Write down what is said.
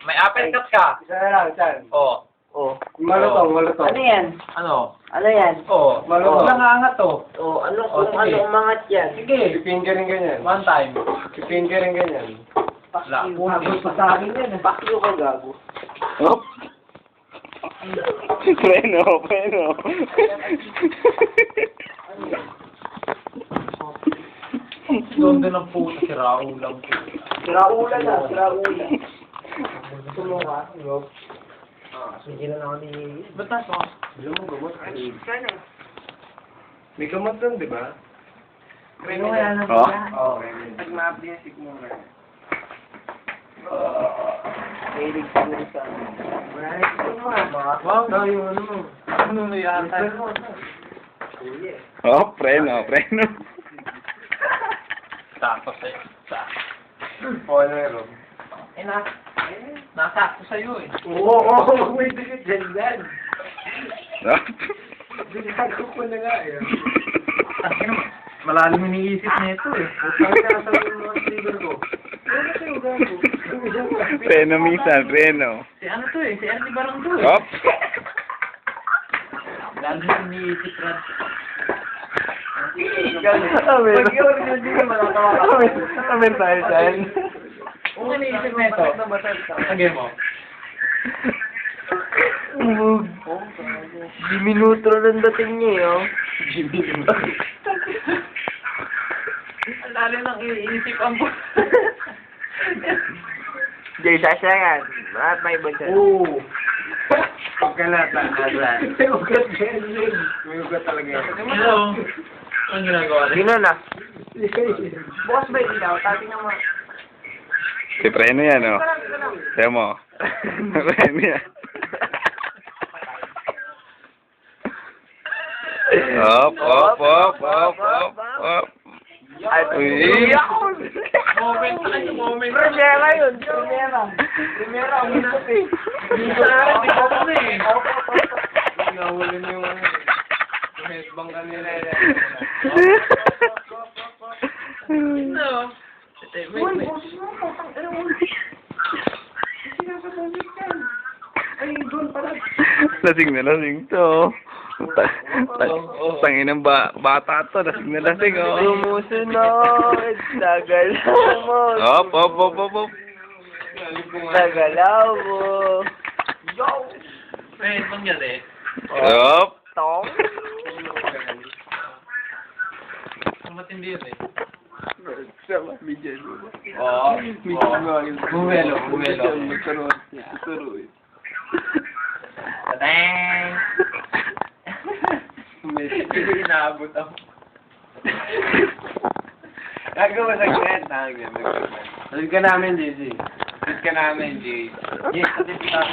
May apple cut ka. Isa na lang, saan? Oh. Oh. Malutong, malutong. Ano yan? Ano? Ano yan? Oh. Malutong. Walang angat to. Oh, ano Oh, kung sige. ano umangat yan? Sige. Pipin ka rin ganyan. One time. Pipin ka rin ganyan. Wala. Hagos pa sa akin yan. Pakyo ka, gago. Hop. Preno, preno. Doon din ang puto. Si Raul lang. Siraulan na, siraulan. Tumuha. Sige na ako ni... Ba't nasa? Bilang mo gamot. May gamot doon, di ba? Ano kaya na Oh. Oo. Pag ma-apply yung sigmura. Mahilig sa mga sa... Wala na yung sigmura. Wow. Yung ano. Ano na yata? Oh, preno, preno. Tapos eh. Oo, ano meron? Eh, nasakto sa'yo eh. Oo, may dikit dyan dyan. Hop. Binago ko na nga eh. Malalim iniisip niya ito eh. Sabi ka sa mga trigger ko. Ano kayo gago? Preno minsan, preno. Si ano to eh. Si Ernie Barang to eh. Hop. Lalo iniisip Rad. Pag yun, hindi ka malatawa ka. Amen tayo dyan. Kung iniisip na ito. Sige mo. Diminuto lang dating niya eh, oh. Ang lalo nang iniisip ang po. Jay, sasayan. At may iba dyan. Oo. Pagkalata. May ugat dyan. May ugat talaga yan. Hello. Anong ginagawa rin? Gino na. Bukas ba yung ilaw? Tati nga mga... Si preno yan, oh. Tiyan mo. Preno yan. Hop, hop, hop, hop, hop, hop. Uy. Moment pa kayo, moment. Primera yun. Primera. Primera. Uminot eh. Hindi ko na eh. Nahuli niyo yung ano eh. Yung headbang kanila eh. No. Uy, boses mo. Patang ina mo. Sinasabungit yan. Ay, doon pala. Lasing na lasing to. Tangin ng bata to, lasing na lasing, oh. Sumusunod. Nagalaw mo. Hop, hop, hop, hop, hop. Nagalaw mo. Yo! Eh, mangyari. Hop. Tong. Ang matindi yun eh. Sama, medyan. Oo. Bumelo, bumelo. Tadang! Hindi inaabot ako. Gagawa sa grant. Sabi ka namin, JJ. Sabi ka namin, JJ. Yes, sabi ka